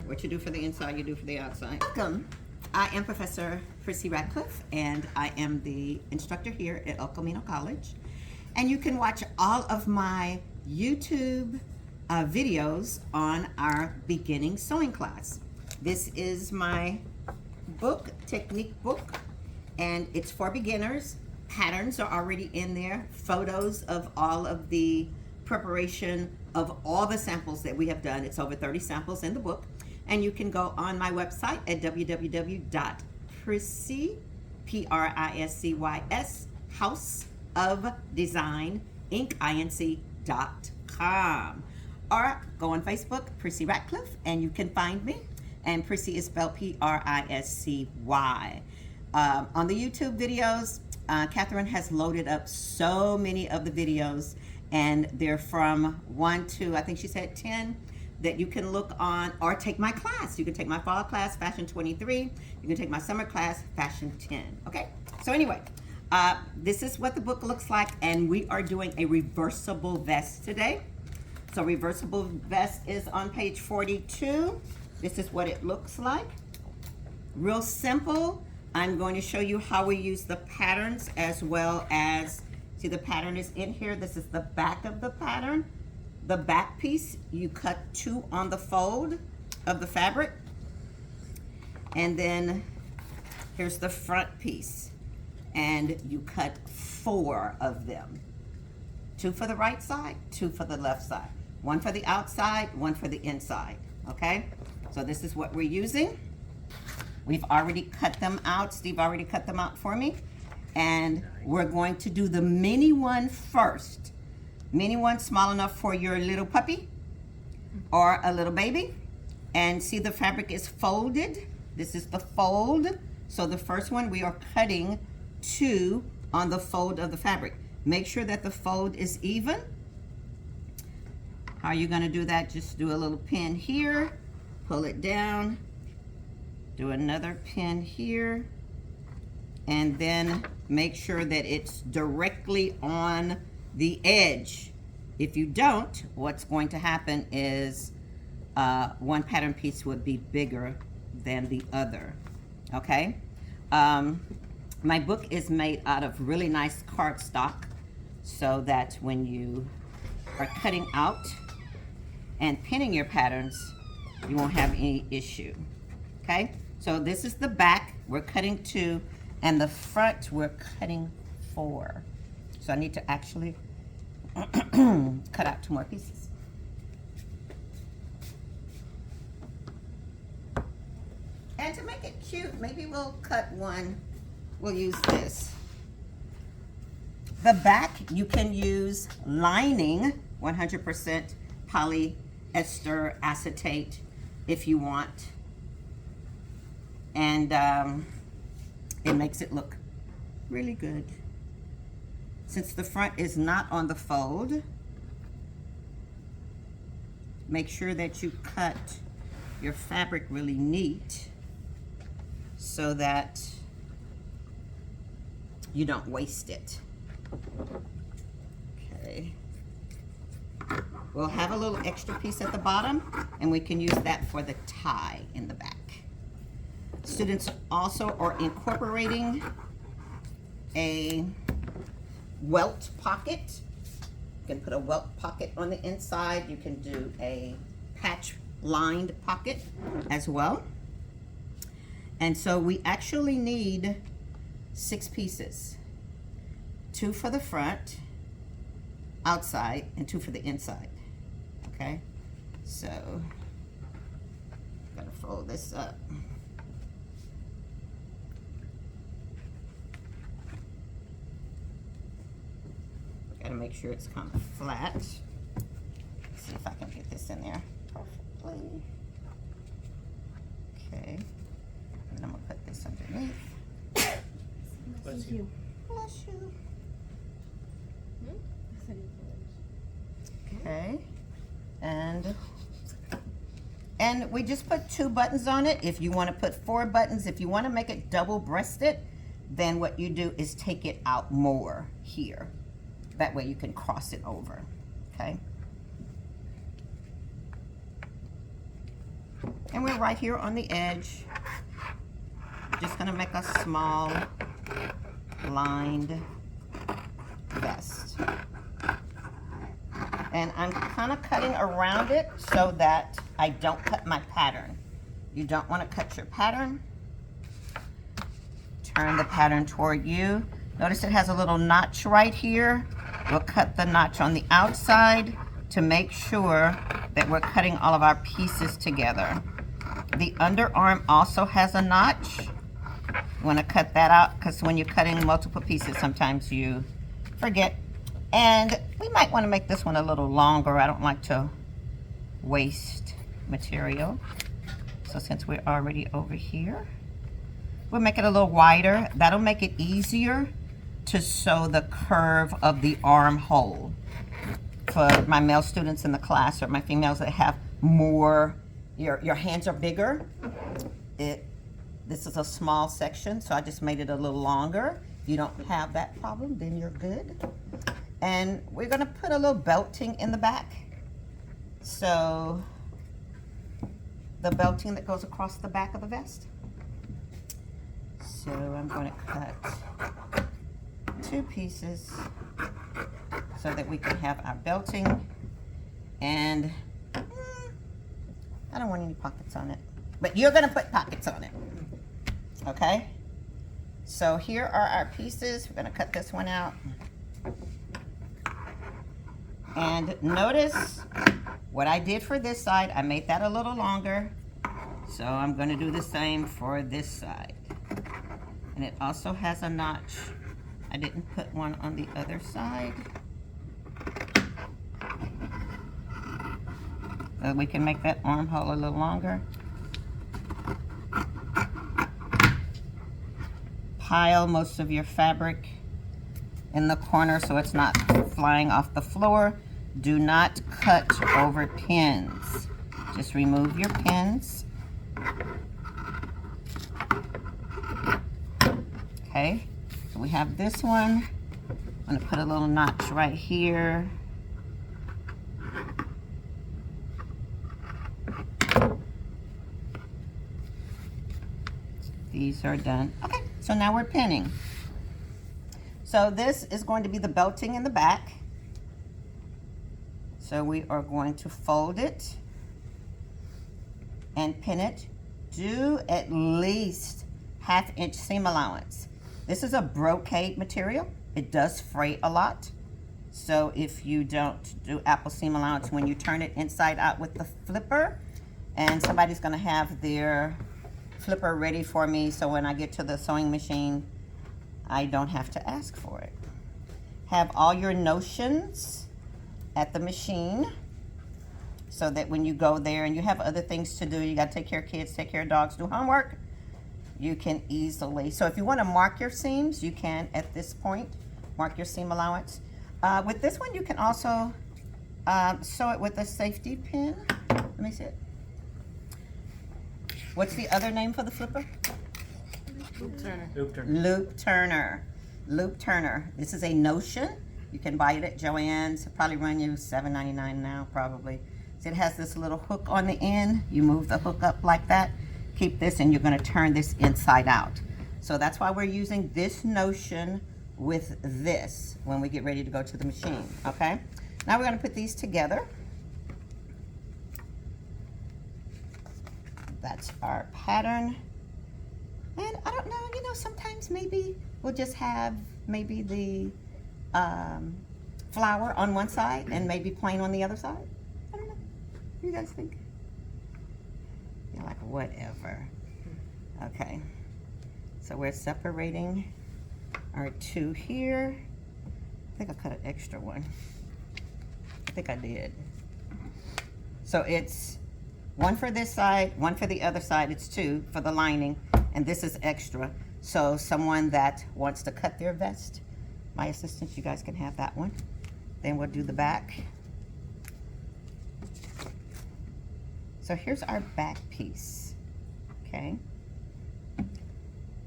What you do for the inside, you do for the outside. Welcome. I am Professor Priscy Ratcliff, and I am the instructor here at Camino College. And you can watch all of my YouTube videos on our beginning sewing class. This is my book, technique book, and it's for beginners. Patterns are already in there, photos of all of the preparation of all the samples that we have done. It's over 30 samples in the book. And you can go on my website at www.priscy, P-R-I-S-C-Y-S, House of Design, Inc.com. Or go on Facebook, Priscy Ratcliff, and you can find me. And Priscy is spelled P-R-I-S-C-Y. On the YouTube videos, Catherine has loaded up so many of the videos, and they're from 1 to, I think she said 10, that you can look on or take my class. You can take my fall class, Fashion 23. You can take my summer class, Fashion 10. Okay, so anyway, this is what the book looks like, and we are doing a reversible vest today. So reversible vest is on page 42. This is what it looks like. Real simple. I'm going to show you how we use the patterns as well as, see the pattern is in here. This is the back of the pattern. The back piece, you cut 2 on the fold of the fabric. And then here's the front piece. And you cut 4 of them. 2 for the right side, 2 for the left side. 1 for the outside, 1 for the inside, okay? So this is what we're using. We've already cut them out. Steve already cut them out for me. And we're going to do the mini one first. Mini one small enough for your little puppy or a little baby. And see the fabric is folded. This is the fold. So the first one we are cutting 2 on the fold of the fabric. Make sure that the fold is even. How are you gonna do that? Just do a little pin here, pull it down, do another pin here, and then make sure that it's directly on the edge. If you don't, what's going to happen is one pattern piece would be bigger than the other, okay? My book is made out of really nice cardstock so that when you are cutting out and pinning your patterns, you won't have any issue, okay? So this is the back, we're cutting 2, and the front we're cutting 4. So I need to actually cut out 2 more pieces. And to make it cute, maybe we'll cut one, we'll use this. The back, you can use lining, 100% polyester acetate if you want. And it makes it look really good. Since the front is not on the fold, make sure that you cut your fabric really neat so that you don't waste it. Okay. We'll have a little extra piece at the bottom, and we can use that for the tie in the back. Students also are incorporating a welt pocket. You can put a welt pocket on the inside. You can do a patch lined pocket as well. And so we actually need 6 pieces. 2 for the front, outside, and 2 for the inside. Okay, so gotta fold this up. Gotta make sure it's kind of flat. Let's see if I can get this in there perfectly. Okay, and then I'm gonna put this underneath. Bless you. Bless you. Okay, and we just put 2 buttons on it. If you want to put 4 buttons, if you want to make it double-breasted, then what you do is take it out more here. That way you can cross it over, okay? And we're right here on the edge. Just gonna make a small lined vest. And I'm kind of cutting around it so that I don't cut my pattern. You don't want to cut your pattern. Turn the pattern toward you. Notice it has a little notch right here. We'll cut the notch on the outside to make sure that we're cutting all of our pieces together. The underarm also has a notch. You want to cut that out because when you're cutting multiple pieces, sometimes you forget. And we might want to make this one a little longer. I don't like to waste material. So since we're already over here, we'll make it a little wider. That'll make it easier to sew the curve of the armhole. For my male students in the class or my females that have more, your hands are bigger. This is a small section, so I just made it a little longer. If you don't have that problem, then you're good. And we're gonna put a little belting in the back. So the belting that goes across the back of the vest. So I'm gonna cut 2 pieces so that we can have our belting. And I don't want any pockets on it, but you're gonna put pockets on it, okay? So here are our pieces. We're gonna cut this one out. And notice what I did for this side. I made that a little longer. So I'm gonna do the same for this side. And it also has a notch. I didn't put one on the other side. So we can make that armhole a little longer. Pile most of your fabric in the corner so it's not flying off the floor. Do not cut over pins. Just remove your pins. Okay, so we have this one. I'm gonna put a little notch right here. These are done. Okay, so now we're pinning. So this is going to be the belting in the back. So we are going to fold it and pin it. Do at least 1/2 inch seam allowance. This is a brocade material. It does fray a lot. So if you don't do apple seam allowance when you turn it inside out with the flipper, and somebody's gonna have their flipper ready for me so when I get to the sewing machine, I don't have to ask for it. Have all your notions at the machine so that when you go there and you have other things to do, you got to take care of kids, take care of dogs, do homework, you can easily. So if you want to mark your seams, you can at this point mark your seam allowance. With this one, you can also sew it with a safety pin. Let me see it. What's the other name for the flipper? Loop turner. Loop turner. Loop turner. Loop turner. This is a Notion. You can buy it at Joann's. It'll probably run you $7.99 now, probably. So it has this little hook on the end. You move the hook up like that. Keep this, and you're going to turn this inside out. So that's why we're using this Notion with this when we get ready to go to the machine. Okay. Now we're going to put these together. That's our pattern. And I don't know, you know, sometimes maybe we'll just have maybe the flower on one side and maybe plain on the other side. I don't know. What do you guys think? You're like, whatever. Okay. So we're separating our 2 here. I think I cut an extra one. I think I did. So it's 1 for this side, 1 for the other side. It's 2 for the lining, and this is extra. So someone that wants to cut their vest, my assistants, you guys can have that one. Then we'll do the back. So here's our back piece, okay?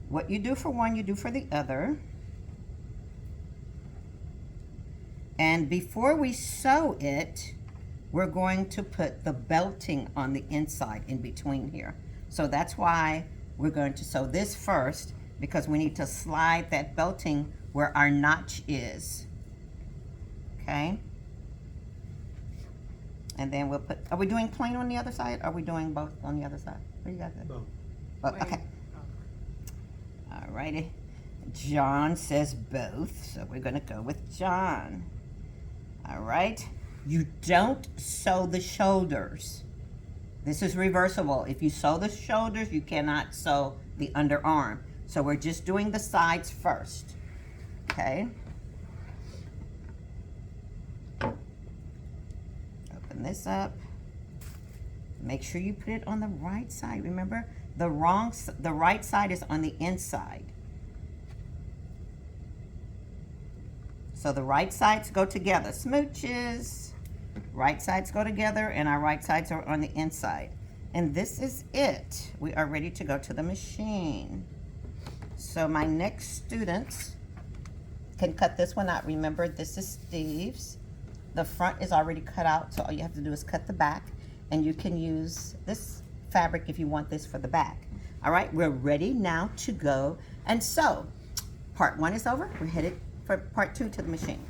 What you do for one, you do for the other. And before we sew it, we're going to put the belting on the inside in between here. So that's why we're going to sew this first, because we need to slide that belting where our notch is. Okay? And then we'll put, are we doing plain on the other side? Or are we doing both on the other side? What do you guys think? Both. Oh, okay. Alrighty. John says both, so we're gonna go with John. All right. You don't sew the shoulders. This is reversible. If you sew the shoulders, you cannot sew the underarm. So we're just doing the sides first. Okay. Open this up. Make sure you put it on the right side. Remember, the right side is on the inside. So the right sides go together. Smooches. Right sides go together, and our right sides are on the inside. And this is it. We are ready to go to the machine. So my next students can cut this one out. Remember, this is Steve's. The front is already cut out, so all you have to do is cut the back, and you can use this fabric if you want this for the back. All right, we're ready now to go and sew. Part 1 is over. We're headed for part 2 to the machine.